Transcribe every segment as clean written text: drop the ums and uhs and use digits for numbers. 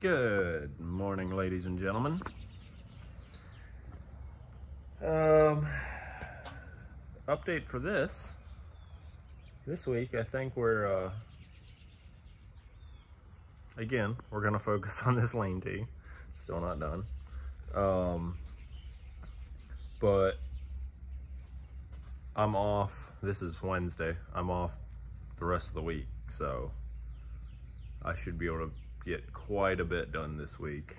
Good morning, ladies and gentlemen. Update for this week. I think we're again, we're gonna focus on this lane tee. Still not done. But I'm off. This is Wednesday. I'm off the rest of the week, so I should be able to get quite a bit done this week.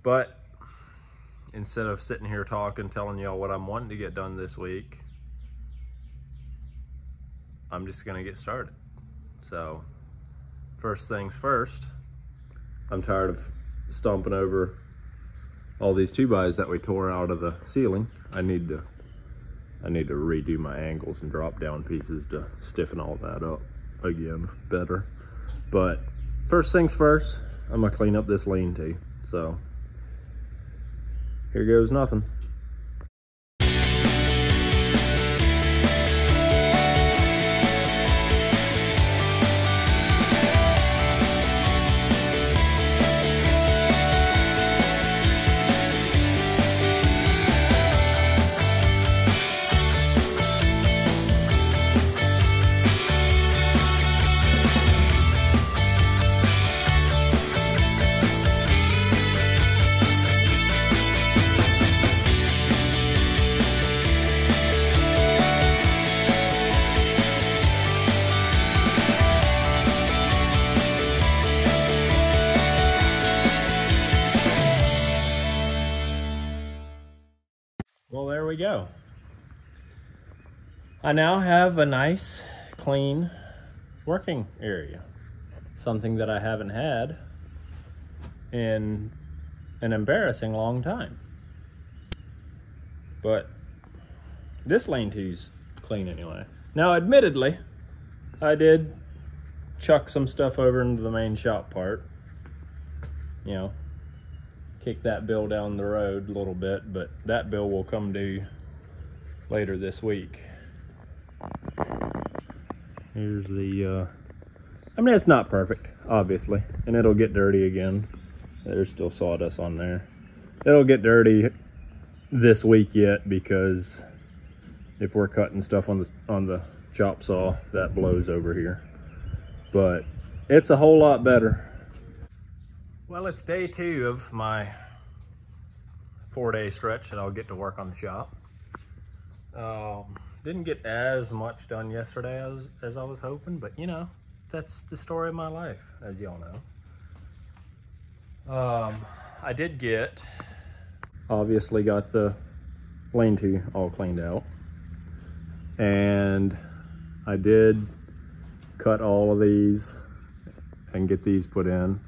But instead of sitting here talking, telling y'all what I'm wanting to get done this week, I'm just gonna get started. So first things first, I'm tired of stomping over all these 2x that we tore out of the ceiling. I need to redo my angles and drop down pieces to stiffen all that up again better. But first things first, I'm gonna clean up this lean-to. So here goes nothing. Well, there we go. I now have a nice, clean working area. Something that I haven't had in an embarrassing long time. But this lean-to's clean anyway. Now, admittedly, I did chuck some stuff over into the main shop part. You know, kick that bill down the road a little bit, but that bill will come due later this week. Here's the, I mean, it's not perfect, obviously, and it'll get dirty again. There's still sawdust on there. It'll get dirty this week yet, because if we're cutting stuff on the chop saw, that blows over here. But it's a whole lot better. Well, it's day 2 of my 4-day stretch that I'll get to work on the shop. Didn't get as much done yesterday as I was hoping, but you know, that's the story of my life, as y'all know. I did obviously got the lean-to all cleaned out, and I did cut all of these and get these put in.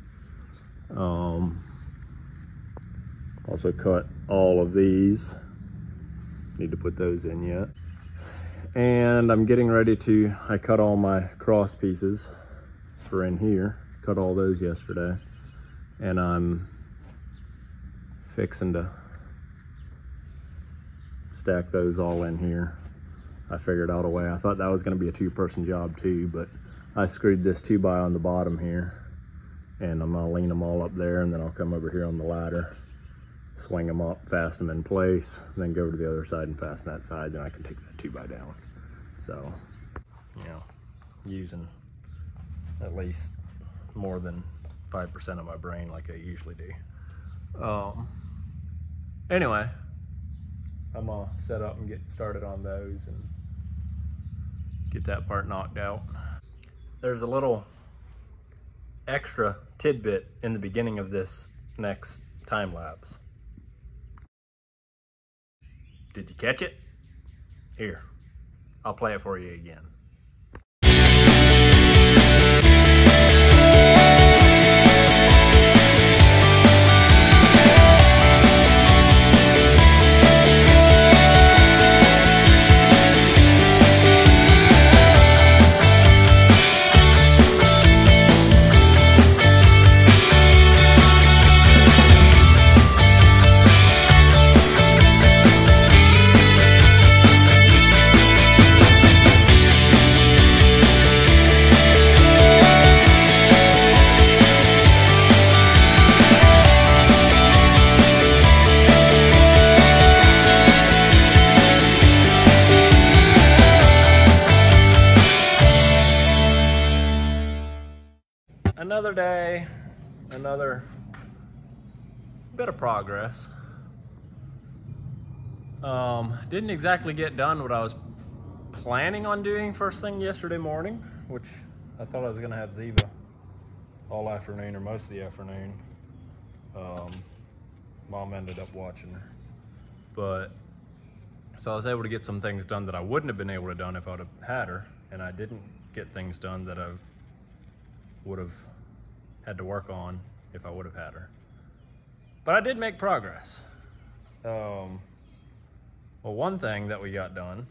Also cut all of these. Need to put those in yet. And I'm getting ready to, I cut all my cross pieces for in here. Cut all those yesterday. And I'm fixing to stack those all in here. I figured out a way. I thought that was gonna be a 2-person job too, but I screwed this 2x on the bottom here. And I'm gonna lean them all up there, and then I'll come over here on the ladder, swing them up, fasten them in place, then go to the other side and fasten that side, then I can take that 2x down. So, you know, using at least more than 5% of my brain like I usually do. Anyway, I'm gonna set up and get started on those and get that part knocked out. There's a little extra tidbit in the beginning of this next time lapse. Did you catch it? Here, I'll play it for you again. another day, another bit of progress. Didn't exactly get done what I was planning on doing first thing yesterday morning, which I thought I was gonna have Ziva all afternoon or most of the afternoon. Mom ended up watching her. But, so I was able to get some things done that I wouldn't have been able to done if I would have had her, and I didn't get things done that I would have had to work on if I would have had her. But I did make progress. Well, one thing that we got done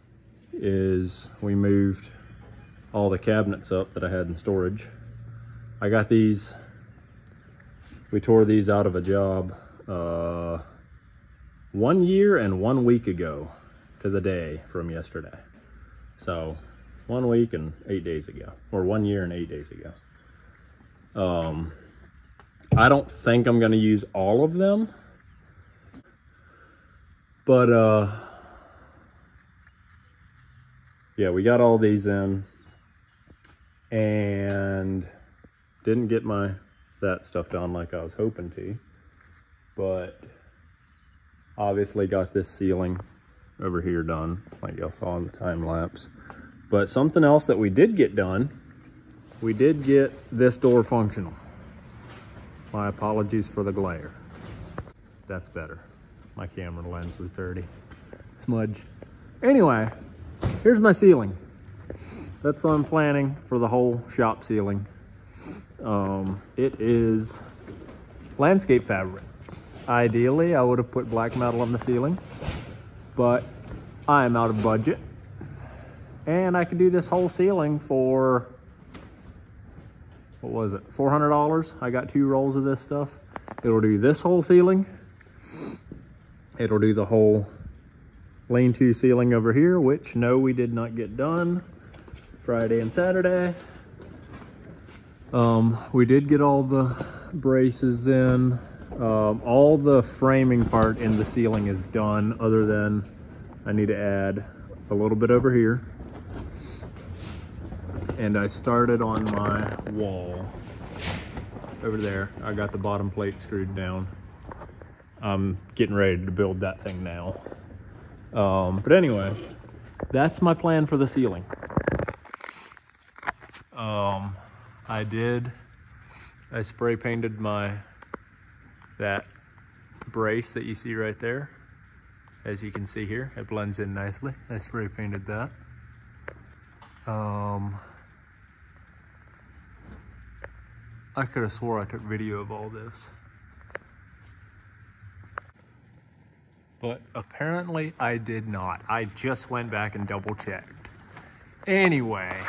is we moved all the cabinets up that I had in storage. I got these, we tore these out of a job 1 year and 1 week ago to the day from yesterday. So 1 week and 8 days ago, or 1 year and 8 days ago. I don't think I'm gonna use all of them, but yeah, we got all these in and didn't get that stuff done like I was hoping to, but obviously got this ceiling over here done like y'all saw in the time lapse. But something else that we did get done, we did get this door functional. My apologies for the glare. That's better. My camera lens was dirty, smudged. Anyway, here's my ceiling. That's what I'm planning for the whole shop ceiling. It is landscape fabric. Ideally, I would have put black metal on the ceiling, but I am out of budget. And I could do this whole ceiling for, what was it, $400? I got 2 rolls of this stuff. It'll do this whole ceiling. It'll do the whole lean-to ceiling over here, which no, we did not get done Friday and Saturday. We did get all the braces in. All the framing part in the ceiling is done, other than I need to add a little bit over here. And I started on my wall over there. I got the bottom plate screwed down. I'm getting ready to build that thing now. But anyway, that's my plan for the ceiling. I spray painted that brace that you see right there. As you can see here, it blends in nicely. I spray painted that. I could have swore I took video of all this, but apparently I did not. I just went back and double checked. Anyway,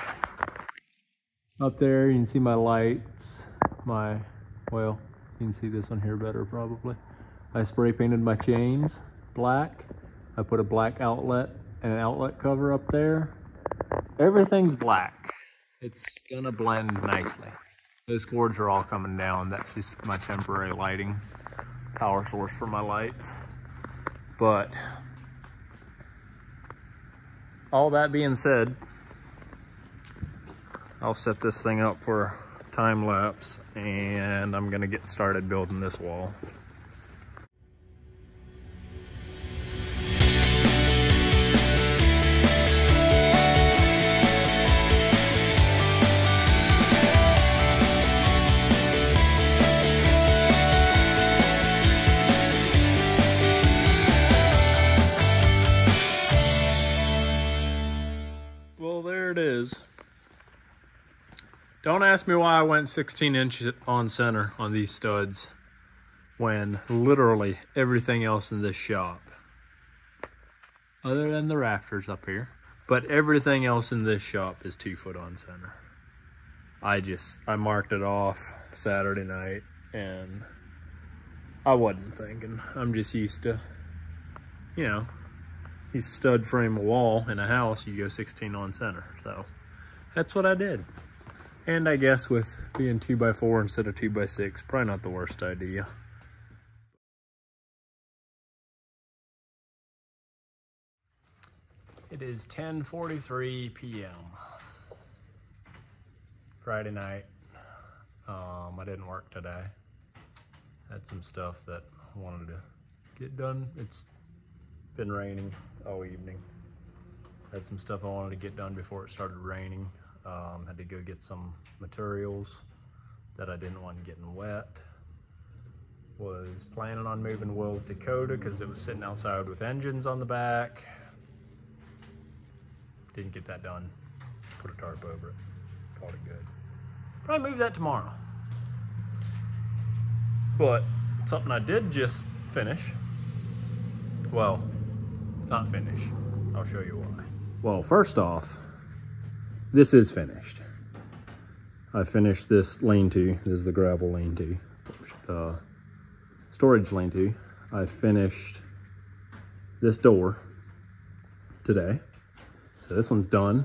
up there you can see my lights, well, you can see this one here better probably. I spray painted my chains black. I put a black outlet and an outlet cover up there. Everything's black. It's gonna blend nicely. Those cords are all coming down. That's just my temporary lighting power source for my lights. But all that being said, I'll set this thing up for time lapse and I'm gonna get started building this wall. Well, there it is. Don't ask me why I went 16 inches on center on these studs when literally everything else in this shop, other than the rafters up here, but everything else in this shop is 2 foot on center. I marked it off Saturday night and I wasn't thinking. I'm just used to, you know, you stud frame a wall in a house, you go 16 on center. So that's what I did. And I guess with being 2x4 instead of 2x6, probably not the worst idea. It is 10:43 p.m. Friday night. I didn't work today. Had some stuff that I wanted to get done. It's been raining all evening. Had some stuff I wanted to get done before it started raining. Had to go get some materials that I didn't want getting wet. Was planning on moving Will's Dakota because it was sitting outside with engines on the back. Didn't get that done. Put a tarp over it. Called it good. Probably move that tomorrow. But something I did just finish. Well, it's not finished. I'll show you why. Well, first off, this is finished. I finished this lean-to. This is the gravel lean-to. Storage lean-to. I finished this door today. So this one's done.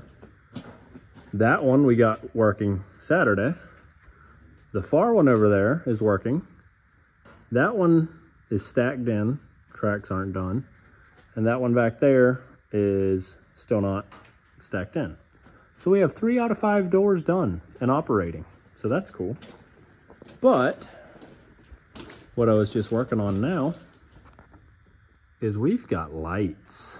That one we got working Saturday. The far one over there is working. That one is stacked in. Tracks aren't done. And that one back there is still not stacked in. So we have 3 out of 5 doors done and operating. So that's cool. But what I was just working on now is we've got lights.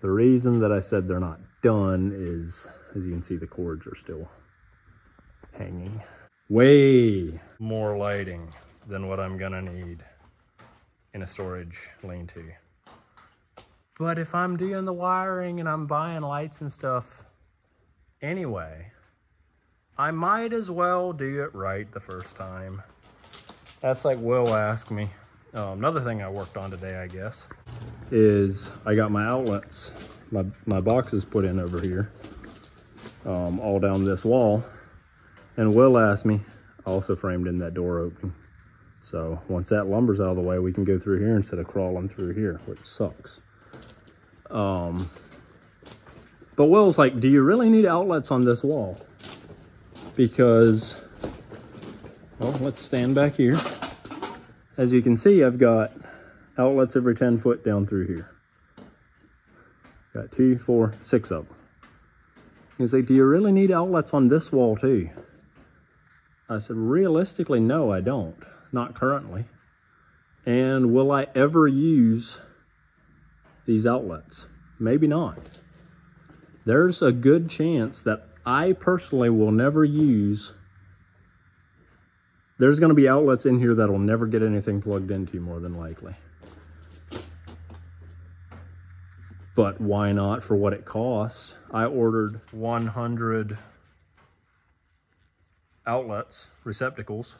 The reason that I said they're not done is, as you can see, the cords are still hanging. Way more lighting than what I'm gonna need in a storage lean-to. But if I'm doing the wiring and I'm buying lights and stuff anyway, I might as well do it right the first time. That's like Will asked me. Another thing I worked on today, I guess, is I got my outlets, my boxes put in over here, all down this wall. And Will asked me, I also framed in that door opening. So once that lumber's out of the way, we can go through here instead of crawling through here, which sucks. But Will's like, do you really need outlets on this wall? Because, well, let's stand back here. As you can see, I've got outlets every 10 foot down through here. Got 2, 4, 6 of them. He's like, do you really need outlets on this wall too? I said, realistically, no, I don't. Not currently. And will I ever use these outlets? Maybe not. There's a good chance that I personally will never use. There's going to be outlets in here that'll never get anything plugged into, more than likely. But why not for what it costs? I ordered 100 outlets, receptacles,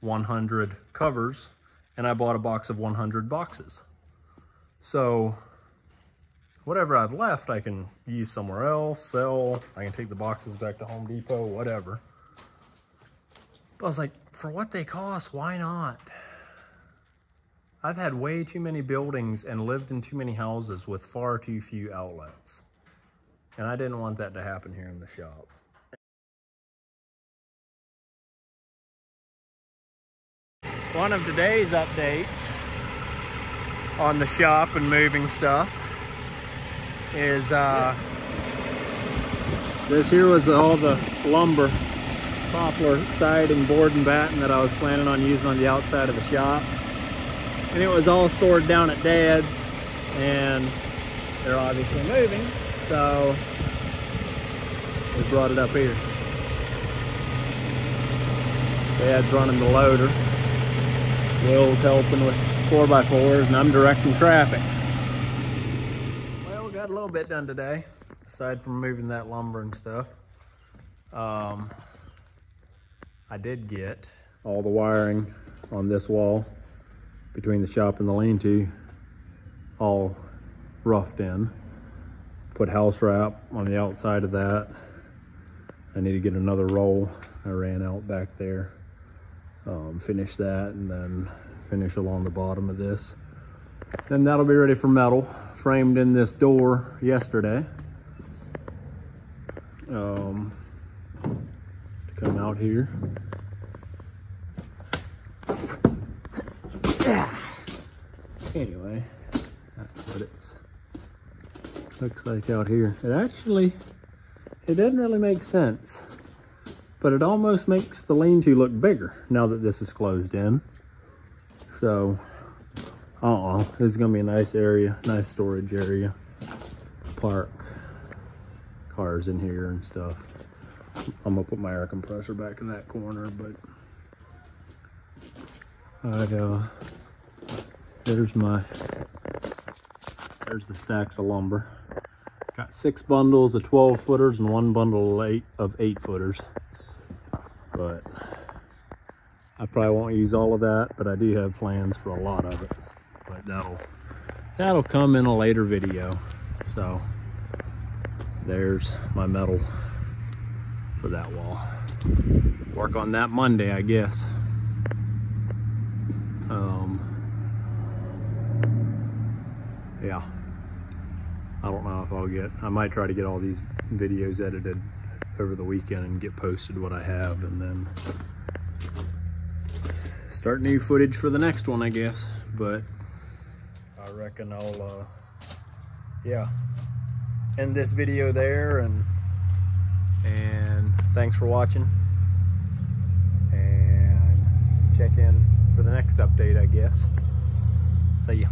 100 covers, and I bought a box of 100 boxes. So whatever I've left, I can use somewhere else, sell. I can take the boxes back to Home Depot, whatever. But I was like, for what they cost, why not? I've had way too many buildings and lived in too many houses with far too few outlets. And I didn't want that to happen here in the shop. One of today's updates on the shop and moving stuff is this here was all the lumber, poplar siding, board and batten that I was planning on using on the outside of the shop. And it was all stored down at Dad's, and they're obviously moving, so we brought it up here. Dad's running the loader. Will's helping with 4x4s, and I'm directing traffic. Well, we got a little bit done today, aside from moving that lumber and stuff. I did get all the wiring on this wall between the shop and the lean-to all roughed in. Put house wrap on the outside of that. I need to get another roll. I ran out back there. Finish that, and then finish along the bottom of this. Then that'll be ready for metal. Framed in this door yesterday. To come out here. Anyway, that's what it looks like out here. It doesn't really make sense. but it almost makes the lean-to look bigger now that this is closed in. So, this is gonna be a nice area, nice storage area. Park cars in here and stuff. I'm gonna put my air compressor back in that corner, but there's the stacks of lumber. Got 6 bundles of 12 footers and 1 bundle of 8 footers. But I probably won't use all of that, but I do have plans for a lot of it. But that'll come in a later video. So there's my metal for that wall. Work on that Monday, I guess. Yeah, I don't know if I might try to get all these videos edited over the weekend and get posted what I have, and then start new footage for the next one, I guess. But I reckon I'll yeah, end this video there, and thanks for watching, and check in for the next update, I guess. See ya.